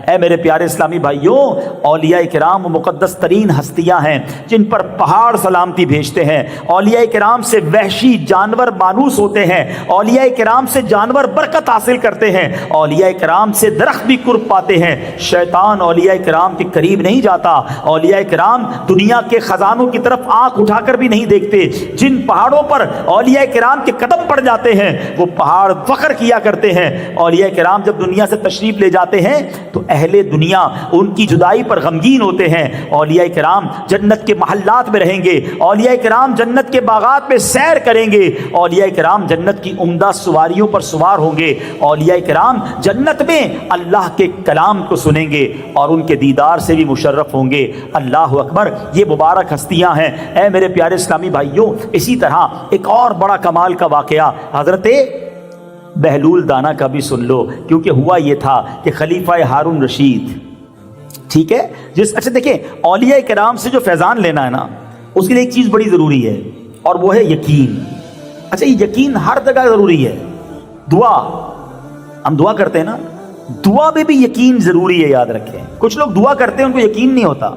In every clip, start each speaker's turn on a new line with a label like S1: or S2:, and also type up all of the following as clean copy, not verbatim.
S1: اے میرے پیارے اسلامی بھائیوں، اولیاء کرام مقدس ترین ہستیاں ہیں جن پر پہاڑ سلامتی بھیجتے ہیں۔ اولیاء کرام سے وحشی جانور مانوس ہوتے ہیں، اولیاء کرام سے جانور برکت حاصل کرتے ہیں، اولیاء کرام سے درخت بھی قرب پاتے ہیں۔ شیطان اولیاء کرام کے قریب نہیں جاتا۔ اولیاء کرام دنیا کے خزانوں کی طرف آنکھ اٹھا کر بھی نہیں دیکھتے۔ جن پہاڑوں پر اولیاء کرام کے قدم پڑ جاتے ہیں وہ پہاڑ فخر کیا کرتے ہیں۔ اولیاء کرام جب دنیا سے تشریف لے جاتے ہیں تو اہل دنیا ان کی جدائی پر غمگین ہوتے ہیں۔ اولیاء کرام جنت کے محلات میں رہیں گے، اولیاء کرام جنت کے باغات میں سیر کریں گے، اولیاء کرام جنت کی عمدہ سواریوں پر سوار ہوں گے، اولیاء کرام جنت میں اللہ کے کلام کو سنیں گے اور ان کے دیدار سے بھی مشرف ہوں گے۔ اللہ اکبر، یہ مبارک ہستیاں ہیں۔ اے میرے پیارے اسلامی بھائیوں، اسی طرح ایک اور بڑا کمال کا واقعہ حضرت بہلول دانا کا بھی سن لو، کیونکہ ہوا یہ تھا کہ خلیفہ ہارون رشید، ٹھیک ہے، اچھا دیکھیں، اولیاء کرام سے جو فیضان لینا ہے نا، اس کے لیے ایک چیز بڑی ضروری ہے اور وہ ہے یقین۔ اچھا، یہ یقین ہر جگہ ضروری ہے۔ دعا، ہم دعا کرتے ہیں نا، دعا میں بھی یقین ضروری ہے، یاد رکھیں۔ کچھ لوگ دعا کرتے ہیں ان کو یقین نہیں ہوتا،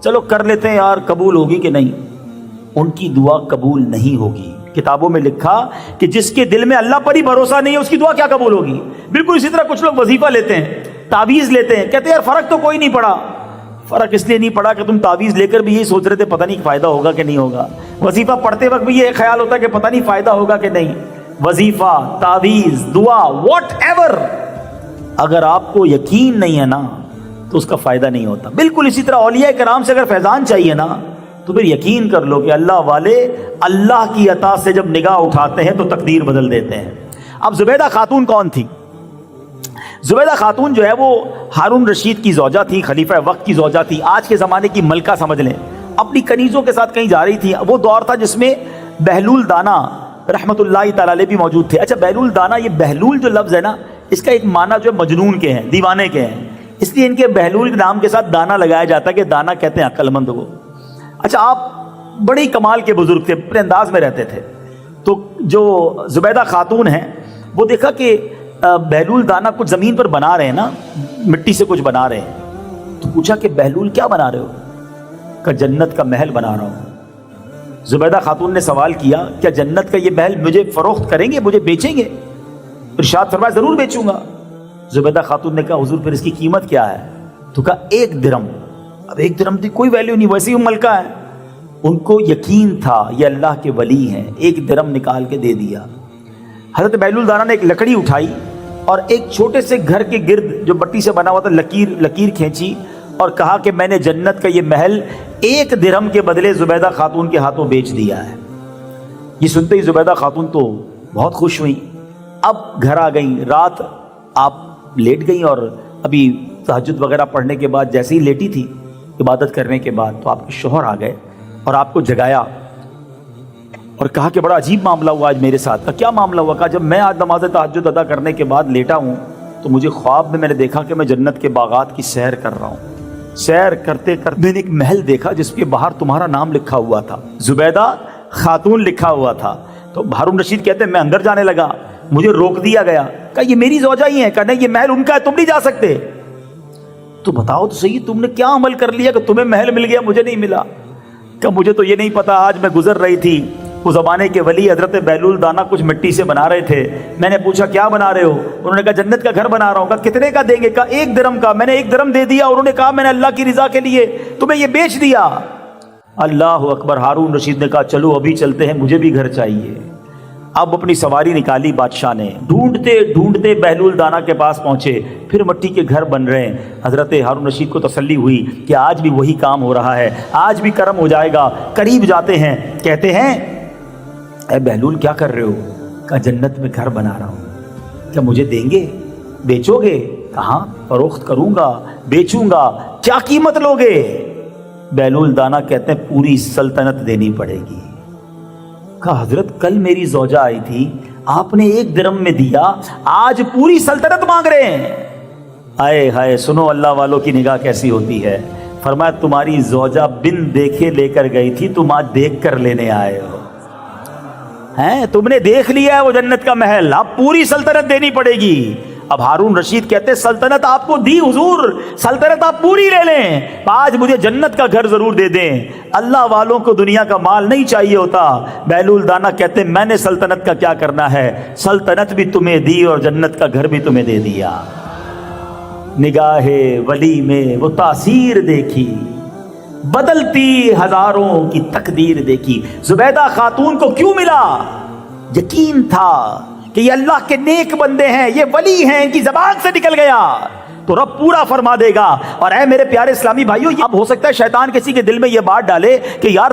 S1: چلو کر لیتے ہیں یار، قبول ہوگی کہ نہیں، ان کی دعا قبول نہیں ہوگی۔ کتابوں میں لکھا کہ جس کے دل میں اللہ پر ہی بھروسہ نہیں ہے اس کی دعا کیا قبول ہوگی۔ بالکل اسی طرح کچھ لوگ وظیفہ لیتے ہیں، تعویذ لیتے ہیں، کہتے ہیں یار فرق تو کوئی نہیں پڑا۔ فرق اس لیے نہیں پڑا کہ تم تعویذ لے کر بھی یہی سوچ رہے تھے پتہ نہیں فائدہ ہوگا کہ نہیں ہوگا، وظیفہ پڑھتے وقت بھی یہ خیال ہوتا ہے کہ پتہ نہیں فائدہ ہوگا کہ نہیں۔ وظیفہ، تعویذ، دعا، واٹ ایور، اگر آپ کو یقین نہیں ہے نا تو اس کا فائدہ نہیں ہوتا۔ بالکل اسی طرح اولیاء کرام سے اگر فیضان چاہیے نا تو پھر یقین کر لو کہ اللہ والے اللہ کی عطا سے جب نگاہ اٹھاتے ہیں تو تقدیر بدل دیتے ہیں۔ اب زبیدہ خاتون کون تھی؟ زبیدہ خاتون جو ہے وہ ہارون رشید کی زوجہ تھی، خلیفہ وقت کی زوجہ تھی، آج کے زمانے کی ملکہ سمجھ لیں۔ اپنی کنیزوں کے ساتھ کہیں جا رہی تھی۔ وہ دور تھا جس میں بہلول دانا رحمۃ اللہ تعالی علیہ بھی موجود تھے۔ اچھا، بہلول دانا، یہ بہلول جو لفظ ہے نا، اس کا ایک معنی جو ہے مجنون کے ہیں، دیوانے کے ہیں، اس لیے ان کے بہلول کے نام کے ساتھ دانا لگایا جاتا ہے کہ دانا کہتے ہیں عقل مند کو۔ اچھا، آپ بڑی کمال کے بزرگ تھے، اپنے انداز میں رہتے تھے، تو جو زبیدہ خاتون ہیں وہ دیکھا کہ بہلول دانا کچھ زمین پر بنا رہے ہیں نا، مٹی سے کچھ بنا رہے ہیں، تو پوچھا کہ بہلول کیا بنا رہے ہو؟ کہ جنت کا محل بنا رہا ہوں۔ زبیدہ خاتون نے سوال کیا کیا جنت کا یہ محل مجھے فروخت کریں گے، مجھے بیچیں گے؟ ارشاد فرمایا ضرور بیچوں گا۔ زبیدہ خاتون نے کہا حضور پھر اس کی قیمت کیا ہے؟ تو کہا 1 درہم۔ اب 1 درہم کی کوئی ویلیو نہیں، ویسے ہی وہ ملکہ ہے۔ ان کو یقین تھا یہ اللہ کے ولی ہیں، 1 درہم نکال کے دے دیا۔ حضرت بہلول دانا نے ایک لکڑی اٹھائی اور ایک چھوٹے سے گھر کے گرد جو مٹی سے بنا ہوا تھا لکیر کھینچی اور کہا کہ میں نے جنت کا یہ محل 1 درہم کے بدلے زبیدہ خاتون کے ہاتھوں بیچ دیا ہے۔ یہ سنتے ہی زبیدہ خاتون تو بہت خوش ہوئی۔ اب گھر آ گئیں، رات آپ لیٹ گئیں اور ابھی تہجد وغیرہ پڑھنے کے بعد جیسے ہی لیٹی تھی عبادت کرنے کے بعد تو آپ کے شوہر آ گئے اور آپ کو جگایا اور کہا کہ بڑا عجیب معاملہ ہوا آج میرے ساتھ۔ کہا کیا معاملہ ہوا؟ کہا جب میں آج نماز تہجد ادا کرنے کے بعد لیٹا ہوں تو مجھے خواب میں نے دیکھا کہ میں جنت کے باغات کی سیر کر رہا ہوں۔ سیر کرتے کرتے میں نے ایک محل دیکھا جس کے باہر تمہارا نام لکھا ہوا تھا، زبیدہ خاتون لکھا ہوا تھا۔ تو ہارون رشید کہتے ہیں میں اندر جانے لگا، مجھے روک دیا گیا۔ کہا یہ میری زوجہ ہی ہیں۔ کہا نہیں، یہ محل ان کا ہے، تم نہیں جا سکتے۔ تو بتاؤ تو صحیح، تم نے کیا عمل کر لیا کہ تمہیں محل مل گیا مجھے نہیں ملا؟ کہ مجھے تو یہ نہیں پتا، آج میں گزر رہی تھی، اس زمانے کے ولی حضرت بہلول دانا کچھ مٹی سے بنا رہے تھے، میں نے پوچھا کیا بنا رہے ہو؟ انہوں نے کہا جنت کا گھر بنا رہا ہوں۔ کہا کتنے کا دیں گے؟ کہا 1 درہم کا۔ میں نے 1 درہم دے دیا اور انہوں نے کہا میں نے اللہ کی رضا کے لیے تمہیں یہ بیچ دیا۔ اللہ اکبر۔ ہارون رشید نے کہا چلو ابھی چلتے ہیں، مجھے بھی گھر چاہیے۔ اب اپنی سواری نکالی بادشاہ نے، ڈھونڈتے ڈھونڈتے بہلول دانا کے پاس پہنچے، پھر مٹی کے گھر بن رہے ہیں۔ حضرت ہارون رشید کو تسلی ہوئی کہ آج بھی وہی کام ہو رہا ہے، آج بھی کرم ہو جائے گا۔ قریب جاتے ہیں، کہتے ہیں اے بہلول کیا کر رہے ہو؟ کہا جنت میں گھر بنا رہا ہوں۔ کیا مجھے دیں گے؟ بیچو گے؟ کہاں فروخت کروں گا، بیچوں گا۔ کیا قیمت لوگے؟ بہلول دانا کہتے ہیں پوری سلطنت دینی پڑے گی۔ کہا حضرت کل میری زوجہ آئی تھی، آپ نے 1 درہم میں دیا، آج پوری سلطنت مانگ رہے ہیں۔ آئے ہائے، سنو اللہ والوں کی نگاہ کیسی ہوتی ہے۔ فرمایا تمہاری زوجہ بن دیکھے لے کر گئی تھی، تم آج دیکھ کر لینے آئے ہو ہیں، تم نے دیکھ لیا ہے وہ جنت کا محل، اب پوری سلطنت دینی پڑے گی۔ اب ہارون رشید کہتے سلطنت آپ کو دی حضور، سلطنت آپ پوری لے لیں، آج مجھے جنت کا گھر ضرور دے دیں، اللہ والوں کو دنیا کا مال نہیں چاہیے ہوتا۔ بہلول دانا کہتے میں نے سلطنت کا کیا کرنا ہے، سلطنت بھی تمہیں دی اور جنت کا گھر بھی تمہیں دے دیا۔ نگاہ ولی میں وہ تاثیر دیکھی، بدلتی ہزاروں کی تقدیر دیکھی۔ زبیدہ خاتون کو کیوں ملا؟ یقین تھا کہ یہ اللہ کے نیک بندے ہیں، یہ ولی ہیں، ان کی زبان سے نکل گیا تو رب پورا فرما دے گا۔ اور اے میرے پیارے اسلامی بھائیوں، اب ہو سکتا ہے شیطان کسی کے دل میں یہ بات ڈالے کہ یار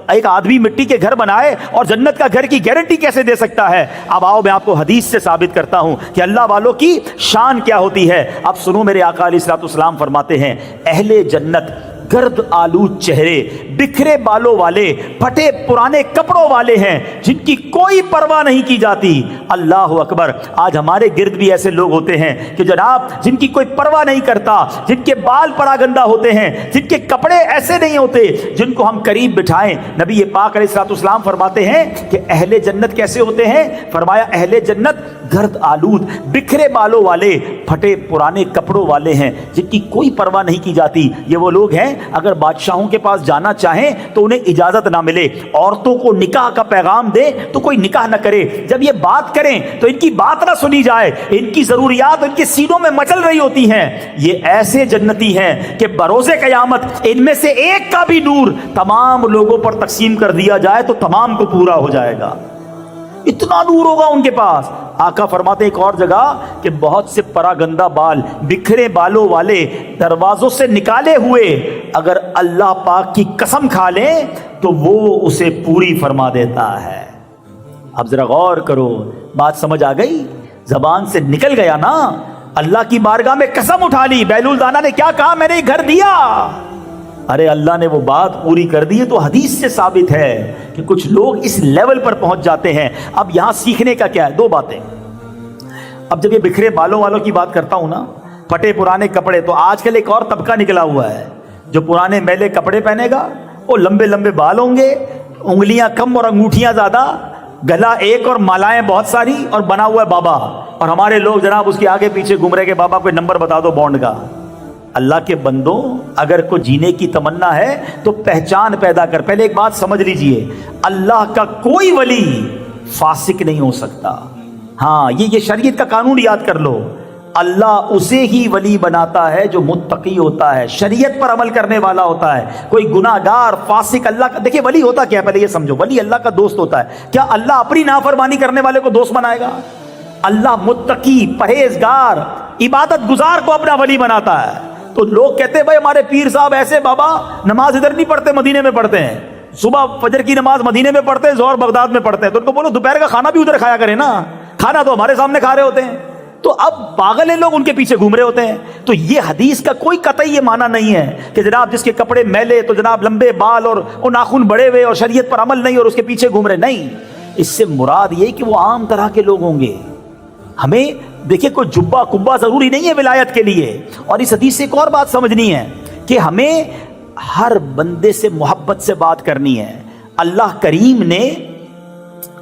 S1: ایک آدمی مٹی کے گھر بنائے اور جنت کا گھر کی گارنٹی کیسے دے سکتا ہے؟ اب آؤ میں آپ کو حدیث سے ثابت کرتا ہوں کہ اللہ والوں کی شان کیا ہوتی ہے۔ اب سنو، میرے آقا علیہ الصلوۃ والسلام فرماتے ہیں اہل جنت گرد آلود چہرے، بکھرے بالوں والے، پھٹے پرانے کپڑوں والے ہیں جن کی کوئی پرواہ نہیں کی جاتی۔ اللہ اکبر! آج ہمارے گرد بھی ایسے لوگ ہوتے ہیں کہ جناب جن کی کوئی پرواہ نہیں کرتا، جن کے بال پراگندہ ہوتے ہیں، جن کے کپڑے ایسے نہیں ہوتے جن کو ہم قریب بٹھائیں۔ نبی پاک علیہ الصلوۃ والسلام فرماتے ہیں کہ اہل جنت کیسے ہوتے ہیں؟ فرمایا اہل جنت گرد آلود، بکھرے بالوں والے، پھٹے پرانے کپڑوں والے ہیں جن کی کوئی پرواہ نہیں کی جاتی۔ یہ وہ لوگ ہیں اگر بادشاہوں کے پاس جانا چاہیں تو انہیں اجازت نہ ملے، عورتوں کو نکاح کا پیغام دے تو کوئی نکاح نہ کرے، جب یہ بات کریں تو ان کی بات نہ سنی جائے، ان کی ضروریات ان کے سینوں میں مچل رہی ہوتی ہیں۔ یہ ایسے جنتی ہیں کہ بروز قیامت ان میں سے ایک کا بھی نور تمام لوگوں پر تقسیم کر دیا جائے تو تمام کو پورا ہو جائے گا، اتنا نور ہوگا ان کے پاس۔ آقا فرماتے ایک اور جگہ کہ بہت سے پراگندہ بال، بکھرے بالوں والے، دروازوں سے نکالے ہوئے اگر اللہ پاک کی قسم کھا لیں تو وہ اسے پوری فرما دیتا ہے۔ اب ذرا غور کرو، بات سمجھ آ گئی؟ زبان سے نکل گیا نا، اللہ کی بارگاہ میں قسم اٹھا لی۔ بہلول دانا نے کیا کہا؟ میں نے یہ گھر دیا، ارے اللہ نے وہ بات پوری کر دی۔ تو حدیث سے ثابت ہے کہ کچھ لوگ اس لیول پر پہنچ جاتے ہیں۔ اب یہاں سیکھنے کا کیا ہے؟ دو باتیں۔ اب جب یہ بکھرے بالوں والوں کی بات کرتا ہوں نا، پھٹے پرانے کپڑے، تو آج کل ایک اور طبقہ نکلا ہوا ہے جو پرانے میلے کپڑے پہنے گا، وہ لمبے لمبے بال ہوں گے، انگلیاں کم اور انگوٹھیاں زیادہ، گلا ایک اور مالائیں بہت ساری، اور بنا ہوا ہے بابا، اور ہمارے لوگ جناب اس کے آگے پیچھے گھوم رہے کہ بابا کوئی نمبر بتا دو بانڈ کا۔ اللہ کے بندوں، اگر کوئی جینے کی تمنا ہے تو پہچان پیدا کر۔ پہلے ایک بات سمجھ لیجئے، اللہ کا کوئی ولی فاسق نہیں ہو سکتا۔ ہاں، یہ شریعت کا قانون یاد کر لو، اللہ اسے ہی ولی بناتا ہے جو متقی ہوتا ہے، شریعت پر عمل کرنے والا ہوتا ہے۔ کوئی گناہگار فاسق اللہ کا، دیکھیے ولی ہوتا کیا ہے، پہلے یہ سمجھو، ولی اللہ کا دوست ہوتا ہے۔ کیا اللہ اپنی نافرمانی کرنے والے کو دوست بنائے گا؟ اللہ متقی، پرہیزگار، عبادت گزار کو اپنا ولی بناتا ہے۔ تو لوگ کہتے ہیں بھائی ہمارے پیر صاحب ایسے، بابا نماز ادھر نہیں پڑھتے، مدینے میں پڑھتے ہیں، صبح فجر کی نماز مدینے میں پڑھتے ہیں، ظہر بغداد میں پڑھتے ہیں۔ تو ان کو بولو دوپہر کا کھانا بھی ادھر کھایا کریں نا، کھانا تو ہمارے سامنے کھا رہے ہوتے ہیں۔ تو اب پاگل ہیں لوگ، ان کے پیچھے گھوم رہے ہوتے ہیں۔ تو یہ حدیث کا کوئی قطعی یہ معنی نہیں ہے کہ جناب جس کے کپڑے میلے تو جناب لمبے بال اور ناخن بڑے ہوئے اور شریعت پر عمل نہیں اور اس کے پیچھے گھوم رہے، نہیں۔ اس سے مراد یہ کہ وہ عام طرح کے لوگ ہوں گے۔ ہمیں دیکھیں کوئی جبہ کبا ضروری نہیں ہے ولایت کے لیے۔ اور اس حدیث سے ایک اور بات سمجھنی ہے کہ ہمیں ہر بندے سے محبت سے بات کرنی ہے۔ اللہ کریم نے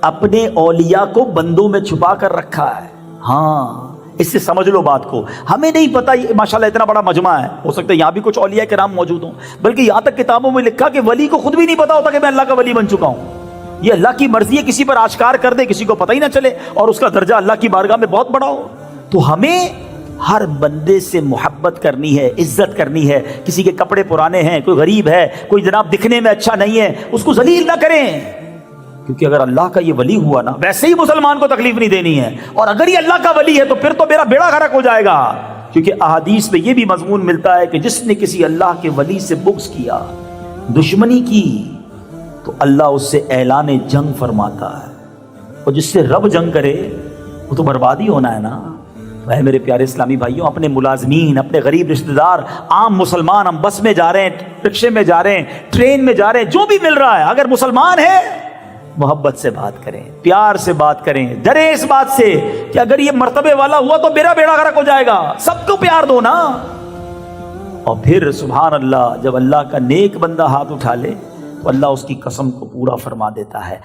S1: اپنے اولیاء کو بندوں میں چھپا کر رکھا ہے۔ ہاں، اس سے سمجھ لو بات کو۔ ہمیں نہیں پتا، ماشاءاللہ اتنا بڑا مجمع ہے، ہو سکتا ہے یہاں بھی کچھ اولیاء کرام موجود ہوں، بلکہ یہاں تک کتابوں میں لکھا کہ ولی کو خود بھی نہیں پتا ہوتا کہ میں اللہ کا ولی بن چکا ہوں۔ یہ اللہ کی مرضی ہے، کسی پر آشکار کر دے، کسی کو پتہ ہی نہ چلے، اور اس کا درجہ اللہ کی بارگاہ میں بہت بڑا ہو۔ تو ہمیں ہر بندے سے محبت کرنی ہے، عزت کرنی ہے۔ کسی کے کپڑے پرانے ہیں، کوئی غریب ہے، کوئی جناب دکھنے میں اچھا نہیں ہے، اس کو ذلیل نہ کریں، کیونکہ اگر اللہ کا یہ ولی ہوا نا، ویسے ہی مسلمان کو تکلیف نہیں دینی ہے، اور اگر یہ اللہ کا ولی ہے تو پھر تو میرا بیڑا غرق ہو جائے گا۔ کیونکہ احادیث میں یہ بھی مضمون ملتا ہے کہ جس نے کسی اللہ کے ولی سے بغض کیا، دشمنی کی، تو اللہ اس سے اعلان جنگ فرماتا ہے، اور جس سے رب جنگ کرے وہ تو بربادی ہونا ہے نا۔ اے میرے پیارے اسلامی بھائیوں، اپنے ملازمین، اپنے غریب رشتہ دار، عام مسلمان، ہم بس میں جا رہے ہیں، رکشے میں جا رہے ہیں، ٹرین میں جا رہے ہیں، جو بھی مل رہا ہے، اگر مسلمان ہے محبت سے بات کریں، پیار سے بات کریں، ڈرے اس بات سے کہ اگر یہ مرتبے والا ہوا تو میرا بیڑا غرق ہو جائے گا۔ سب کو پیار دو نا۔ اور پھر سبحان اللہ، جب اللہ کا نیک بندہ ہاتھ اٹھا لے تو اللہ اس کی قسم کو پورا فرما دیتا ہے۔